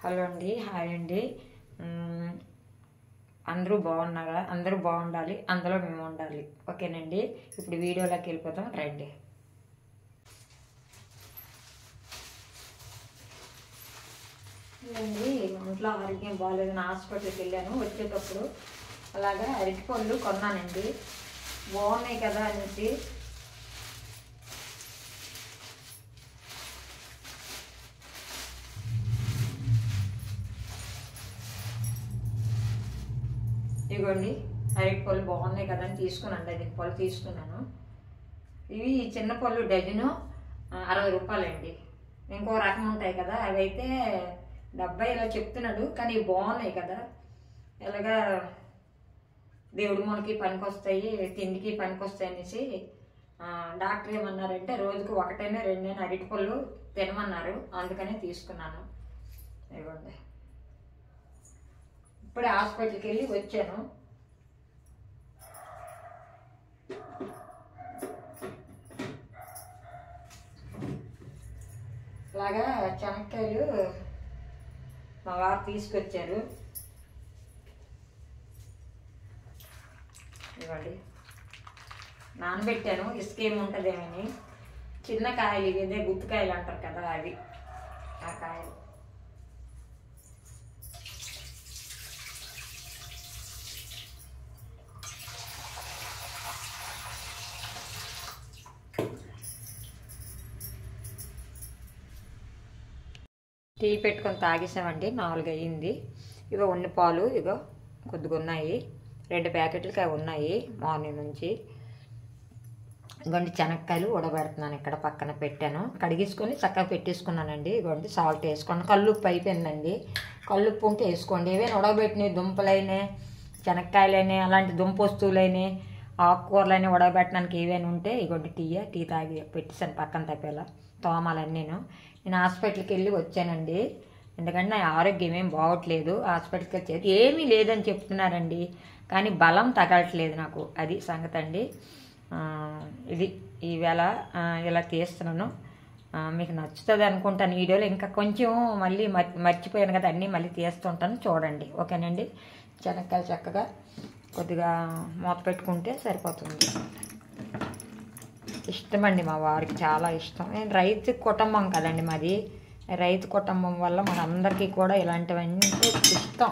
Hello అండి, hi అండి. అందరూ బాగున్నారా? అందరూ బాగుండాలి, అందులో మేము ఉండాలి. ఓకేనండి, ఇప్పుడు వీడియోలోకి వెళ్ళిపోతాం రండి. అండి, ఇంట్లో ఆరోగ్యం బాగాలేదని హాస్పిటల్కి వెళ్ళాను. వచ్చేటప్పుడు అలాగా అరటిపళ్ళు కొన్నానండి, బాగున్నాయి కదా అనేసి. ఇదిగోండి, అరటిపళ్ళు బాగున్నాయి కదా అని తీసుకున్నాను. 10 పళ్ళు తీసుకున్నాను. ఇవి చిన్న పళ్ళు డజను 60 రూపాయలండి. ఇంకో రకం ఉంటాయి కదా, అవి అయితే 70 ఇలా చెప్తున్నాడు. కానీ ఇవి బాగున్నాయి కదా, ఇలాగా దేవుడి మూలకి పనికొస్తాయి, తిండికి పనికొస్తాయి అనేసి డాక్టర్ ఏమన్నారంటే రోజుకు 1 2 అరటిపళ్ళు తినమన్నారు. అందుకనే తీసుకున్నాను. ఇవ్వండి, ఇప్పుడే హాస్పిటల్కి వెళ్ళి వచ్చాను. అలాగా చెనక్కాయలు మా వారు తీసుకొచ్చారు. ఇవ్వండి, నానబెట్టాను ఇసుక ఏముంటుందేమని. చిన్న కాయలు ఇవి, ఇదే గుత్తుకాయలు అంటారు కదా, అవి ఆ కాయలు. టీ పెట్టుకొని తాగేసామండి, 4 అయ్యింది. ఇగో ఉన్ని పాలు ఇగో కొద్దిగా ఉన్నాయి, 2 ప్యాకెట్లకి అవి ఉన్నాయి మార్నింగ్ నుంచి. ఇగోండి శనక్కాయలు ఉడబెడుతున్నాను, ఇక్కడ పక్కన పెట్టాను. కడిగేసుకొని చక్కగా పెట్టేసుకున్నానండి. ఇగోండి సాల్ట్ వేసుకోండి, కల్లుప్పు అయిపోయిందండి. కల్లుప్పు ఉంటే వేసుకోండి. ఏవైనా ఉడకబెట్టినవి దుంపలైనా శనక్కాయలైనా అలాంటి దుంప వస్తువులైనా ఆకుకూరలైనా ఉడకబెట్టడానికి ఏవైనా ఉంటే ఇగోండి టీ తాగి పెట్టేసాను పక్కన తప్పేలా తోమాలన్నీ. నేను హాస్పిటల్కి వెళ్ళి వచ్చానండి, ఎందుకంటే నా ఆరోగ్యం ఏం బాగోట్లేదు. హాస్పిటల్కి వచ్చేది ఏమీ లేదని చెప్తున్నారండి, కానీ బలం తగలట్లేదు నాకు. అది సంగతి అండి. ఇది ఈవేళ ఇలా తీస్తున్నాను. మీకు నచ్చుతుంది అనుకుంటాను వీడియోలో. ఇంకా కొంచెం మళ్ళీ మర్చిపోయాను కదా, అన్నీ మళ్ళీ తీస్తుంటాను, చూడండి. ఓకేనండి, శనక్కాయలు చక్కగా కొద్దిగా మూత పెట్టుకుంటే సరిపోతుంది. ఇష్టమండి, మా వారికి చాలా ఇష్టం. నేను రైతు కుటుంబం కదండి మాది. రైతు కుటుంబం వల్ల మనందరికీ కూడా ఇలాంటివన్నీ ఇష్టం.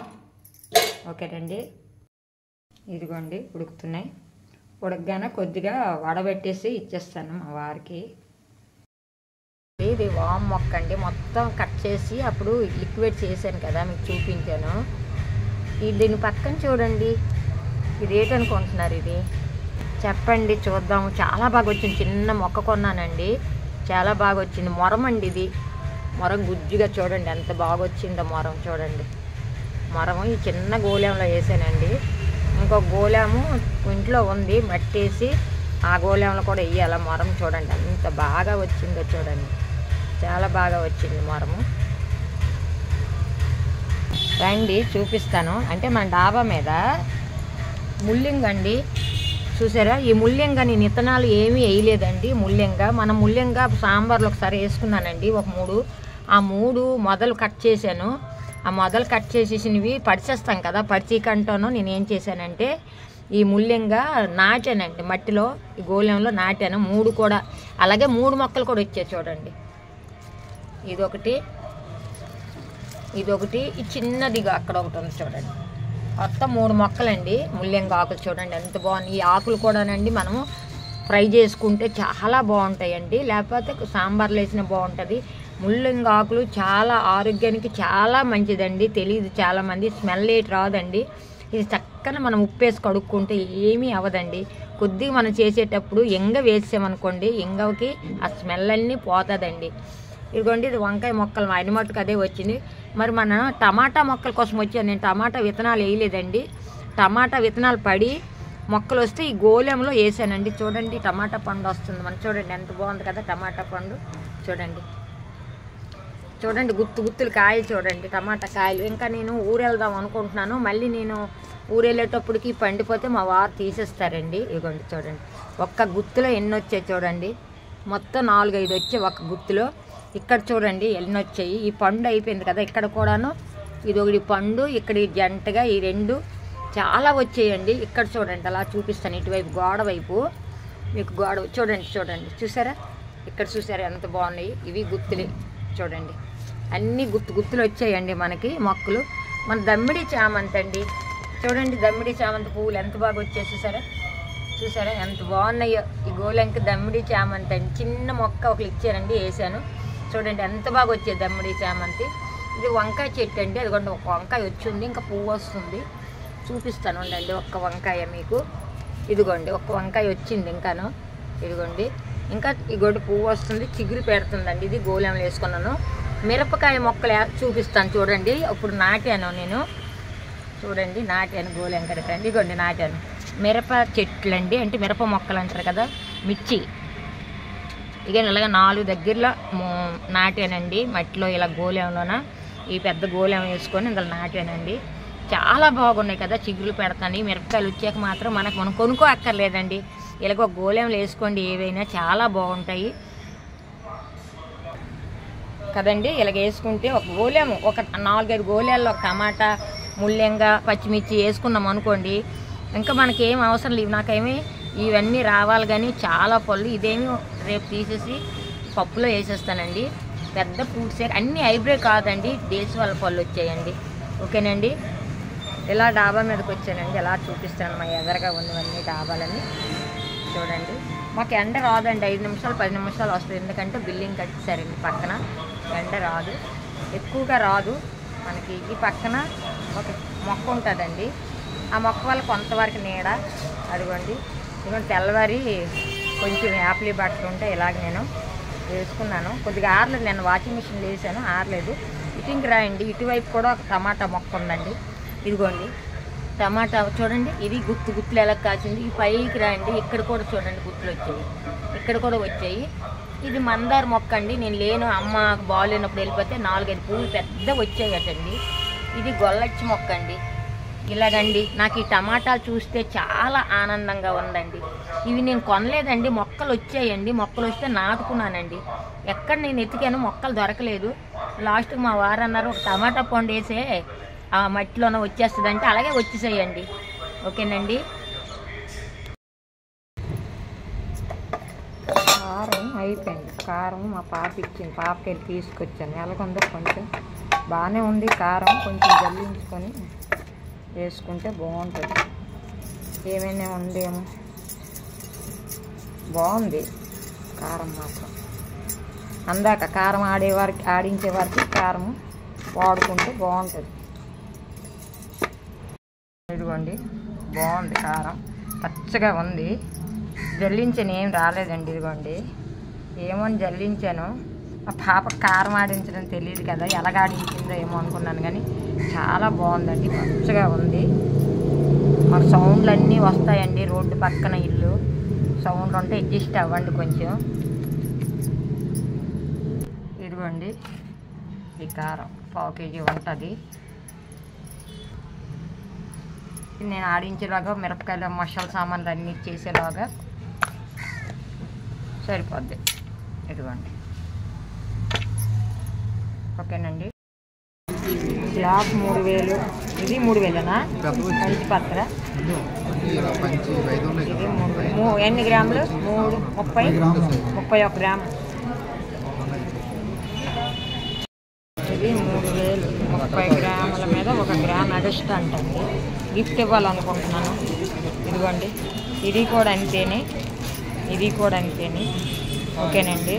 ఓకేనండి, ఇదిగోండి ఉడుకుతున్నాయి. ఉడకగానే కొద్దిగా వడబెట్టేసి ఇచ్చేస్తాను మా వారికి. ఇది వామ్ మొక్క అండి, మొత్తం కట్ చేసి అప్పుడు లిక్విడ్ చేశాను కదా, మీకు చూపించాను. దీని పక్కన చూడండి, ఇది ఏంటనుకుంటున్నారు? ఇది చెప్పండి చూద్దాం. చాలా బాగా వచ్చింది, చిన్న మొక్క కొన్నానండి, చాలా బాగా వచ్చింది. మొరం అండి ఇది, మొరం గుజ్జుగా చూడండి ఎంత బాగా వచ్చిందో మొరం. చూడండి మొరము ఈ చిన్న గోళంలో వేసానండి. ఇంకో గోళము ఇంట్లో ఉంది, మట్టేసి ఆ గోళంలో కూడా వేయాలి మొరం. చూడండి ఎంత బాగా వచ్చిందో చూడండి, చాలా బాగా వచ్చింది మొరము. రండి చూపిస్తాను. అంటే మన డాబా మీద ముల్లింగ అండి, చూసారా? ఈ ముల్లింగ నేను విత్తనాలు ఏమీ వేయలేదండి. మన ముల్లింగ సాంబార్లో ఒకసారి వేసుకున్నానండి, ఒక 3. ఆ 3 మొదలు కట్ చేశాను. ఆ మొదలు కట్ చేసేసినవి పడిచేస్తాం కదా, పడిచీకంటాను. నేను ఏం చేశానంటే ఈ ముల్లింగ నాటానండి, మట్టిలో ఈ గోళంలో నాటాను. 3 కూడా అలాగే 3 మొక్కలు కూడా వచ్చాయి చూడండి. ఇదొకటి, ఈ చిన్నదిగా అక్కడ ఒకటి ఉంది చూడండి. మొత్తం 3 మొక్కలండి ముల్లింగ ఆకులు. చూడండి ఎంత బాగుంది. ఈ ఆకులు కూడానండి మనము ఫ్రై చేసుకుంటే చాలా బాగుంటాయండి, లేకపోతే సాంబార్లో వేసిన బాగుంటుంది. ముల్లింగ ఆకులు చాలా ఆరోగ్యానికి చాలా మంచిదండి. తెలియదు చాలామంది, స్మెల్ ఏటి రాదండి. ఇది చక్కగా మనం ఉప్పేసి కడుక్కుంటే ఏమీ అవ్వదండి. కొద్దిగా మనం చేసేటప్పుడు ఎంగ వేసామనుకోండి, ఎంగకి ఆ స్మెల్ అన్నీ పోతుందండి. ఇదిగోండి, ఇది వంకాయ మొక్కలు ఆయన మట్టుకు అదే వచ్చింది. మరి మన టమాటా మొక్కల కోసం వచ్చాను. నేను టమాటా విత్తనాలు వేయలేదండి, టమాటా విత్తనాలు పడి మొక్కలు వస్తే ఈ గోళంలో వేసానండి. చూడండి టమాటా పండు వస్తుంది మనం. చూడండి ఎంత బాగుంది కదా టమాటా పండు. చూడండి గుత్తులు కాయలు చూడండి, టమాటా కాయలు. ఇంకా నేను ఊరెళ్దాం అనుకుంటున్నాను. మళ్ళీ నేను ఊరెళ్ళేటప్పటికి పండిపోతే మా వారు తీసేస్తారండి. ఇదిగోండి చూడండి, ఒక్క గుత్తులో ఎన్ని వచ్చాయి చూడండి. మొత్తం 4 5 వచ్చాయి ఒక్క గుత్తులో. ఇక్కడ చూడండి ఎన్ని వచ్చాయి. ఈ పండు అయిపోయింది కదా, ఇక్కడ కూడాను ఇది ఒకటి పండు, ఇక్కడ జంటగా ఈ రెండు చాలా వచ్చాయండి. ఇక్కడ చూడండి అలా చూపిస్తాను, ఇటువైపు గోడ వైపు మీకు గోడ చూడండి చూసారా, ఇక్కడ చూసారా ఎంత బాగున్నాయి. ఇవి గుత్తులే చూడండి, అన్నీ గుత్తులు వచ్చాయండి మనకి మొక్కలు. మన దమ్మిడి చామంతి అండి చూడండి, దమ్మిడి చామంతి పువ్వులు ఎంత బాగా వచ్చాయి చూసారా ఎంత బాగున్నాయో. ఈ గోలంక దమ్మిడి చామంతి అండి, చిన్న మొక్క ఒకరు ఇచ్చారండి, వేసాను చూడండి ఎంత బాగా వచ్చేది దమ్మిడి చామంతి. ఇది వంకాయ చెట్టు అండి, అదిగోండి ఒక వంకాయ వచ్చింది, ఇంకా పువ్వు వస్తుంది, చూపిస్తాను ఉండండి ఒక్క వంకాయ మీకు. ఇదిగోండి ఒక్క వంకాయ వచ్చింది ఇంకాను, ఇదిగోండి ఇంకా ఇగోండి పువ్వు వస్తుంది, చిగురు పెడుతుందండి. ఇది గోళంలో వేసుకున్నాను. మిరపకాయ మొక్కలు చూపిస్తాను చూడండి, ఇప్పుడు నాటాను నేను చూడండి, నాటాను గోళం కడకండి. ఇదిగోండి నాటాను మిరప చెట్లు అండి, అంటే మిరప మొక్కలు అంటారు కదా, మిర్చి. ఇక ఇలాగ 4 దగ్గరలో నాటానండి మట్టిలో, ఇలా గోళంలోన ఈ పెద్ద గోళం వేసుకొని ఇందులో నాటానండి. చాలా బాగున్నాయి కదా, చిగురు పెడతాను. మిరపకాయలు వచ్చాక మాత్రం మనం కొనుక్కో అక్కర్లేదండి, ఇలాగ ఒక గోళంలో వేసుకోండి, ఏవైనా చాలా బాగుంటాయి కదండి. ఇలాగ వేసుకుంటే ఒక గోళం, ఒక 4-5 గోళాల్లో ఒక టమాటా, ముల్లంగా, పచ్చిమిర్చి వేసుకున్నాం అనుకోండి, ఇంకా మనకి ఏం అవసరం లేవు. నాకేమీ ఇవన్నీ రావాలి కానీ చాలా పళ్ళు, ఇదేమీ రేపు తీసేసి పప్పులో వేసేస్తానండి. పెద్ద ఫ్రూట్స్ అన్నీ హైబ్రిడ్ కాదండి, దేశవాళ పళ్ళు వచ్చాయండి. ఓకేనండి, ఇలా డాబా మీదకి వచ్చానండి, ఎలా చూపిస్తాను మా ఎదురుగా ఉన్నవన్నీ డాబాలని చూడండి. మాకు ఎండ రాదండి, 5 నిమిషాలు 10 నిమిషాలు వస్తుంది, ఎందుకంటే బిల్డింగ్ కట్టేశారండి పక్కన. ఎండ రాదు, ఎక్కువగా రాదు మనకి. ఈ పక్కన ఒక మొక్క ఉంటుందండి, ఆ మొక్క వల్ల కొంతవరకు నీడ. అదిగోండి ఇదిగోండి తెల్లవారి కొంచెం యాప్లీ బట్టలు ఉంటే ఇలాగ నేను వేసుకున్నాను. కొద్దిగా ఆరలేదు, నేను వాషింగ్ మిషన్లో వేసాను, ఆరలేదు. ఇటుకి రాయండి, ఇటువైపు కూడా ఒక టమాటా మొక్క ఉందండి. ఇదిగోండి టమాటా చూడండి, ఇది గుత్తులు ఎలా కాసింది. ఈ పైకి రాయండి, ఇక్కడ కూడా చూడండి గుత్తులు వచ్చాయి, ఇక్కడ కూడా వచ్చాయి. ఇది మందార మొక్క అండి, నేను లేను, అమ్మ బాగాలేనప్పుడు వెళ్ళిపోతే 4-5 పువ్వులు పెద్ద వచ్చాయటండి. ఇది గొల్లచ్చి మొక్క అండి. ఇలాగండి నాకు ఈ టమాటాలు చూస్తే చాలా ఆనందంగా ఉందండి. ఇవి నేను కొనలేదండి, మొక్కలు వచ్చాయండి, మొక్కలు వస్తే నాటుకున్నానండి. ఎక్కడ నేను ఎతికాను మొక్కలు దొరకలేదు. లాస్ట్కి మా వారు అన్నారు, ఒక టమాటా పండు వేసే ఆ మట్టిలోనే వచ్చేస్తుంది అంటే, అలాగే వచ్చేసేయండి. ఓకేనండి, కారం అయిపోయింది. కారం మా పాప ఇచ్చింది, పాపకి వెళ్ళి తీసుకొచ్చాను. ఎలాగుందో కొంచెం బాగానే ఉంది కారం, కొంచెం జల్లించుకొని వేసుకుంటే బాగుంటుంది. ఏమైనా ఉందేమో, బాగుంది కారం మాత్రం. అందాక కారం ఆడించే వారికి కారం వాడుకుంటే బాగుంటుంది. ఇదిగోండి బాగుంది కారం, పచ్చగా ఉంది. జల్లించాను, ఏం రాలేదండి. ఇదిగోండి ఏమోని జల్లించాను. ఆ పాప కారం ఆడించడం తెలియదు కదా, ఎలాగ ఆడించిందో ఏమో అనుకున్నాను, కానీ చాలా బాగుందండి, పచ్చగా ఉంది. మాకు సౌండ్లు అన్నీ వస్తాయండి, రోడ్డు పక్కన ఇల్లు, సౌండ్లు ఉంటే అడ్జస్ట్ అవ్వండి కొంచెం. ఇదిగోండి ఈ కారం 1/4 కేజీ ఉంటుంది. నేను ఆడించేలాగా మిరపకాయలు మసాలా సామాన్లు అన్నీ చేసేలాగా సరిపోద్ది. ఇదిగోండి ఓకేనండి. గ్లాస్ 3000, ఇది 3000నా కంచి పత్ర. ఇది 3 ఎన్ని గ్రాములు? 31 గ్రాము. ఇది 3000, 30 గ్రాముల మీద 1 గ్రామ్ ఎక్స్ట్రా అంటండి. గిఫ్ట్ ఇవ్వాలనుకుంటున్నాను. ఇదిగోండి ఇది కూడా అంతేనే, ఇది కూడా అంతేనే. ఓకేనండి.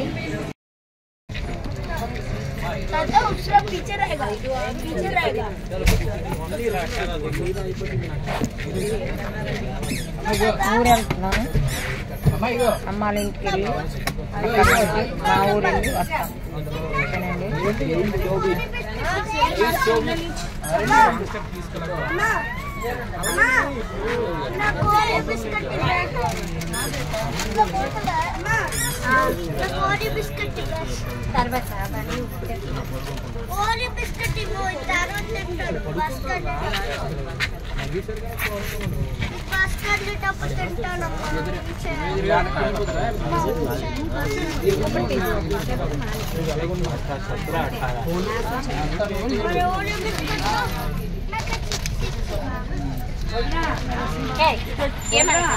ఊరు వెళ్తున్నాను, అమ్మాళ్ళ ఇంటికి వెళ్ళి అక్కడ మా ఊరు వెళ్ళి వస్తాను. ఓకేనండి. ఏమన్నా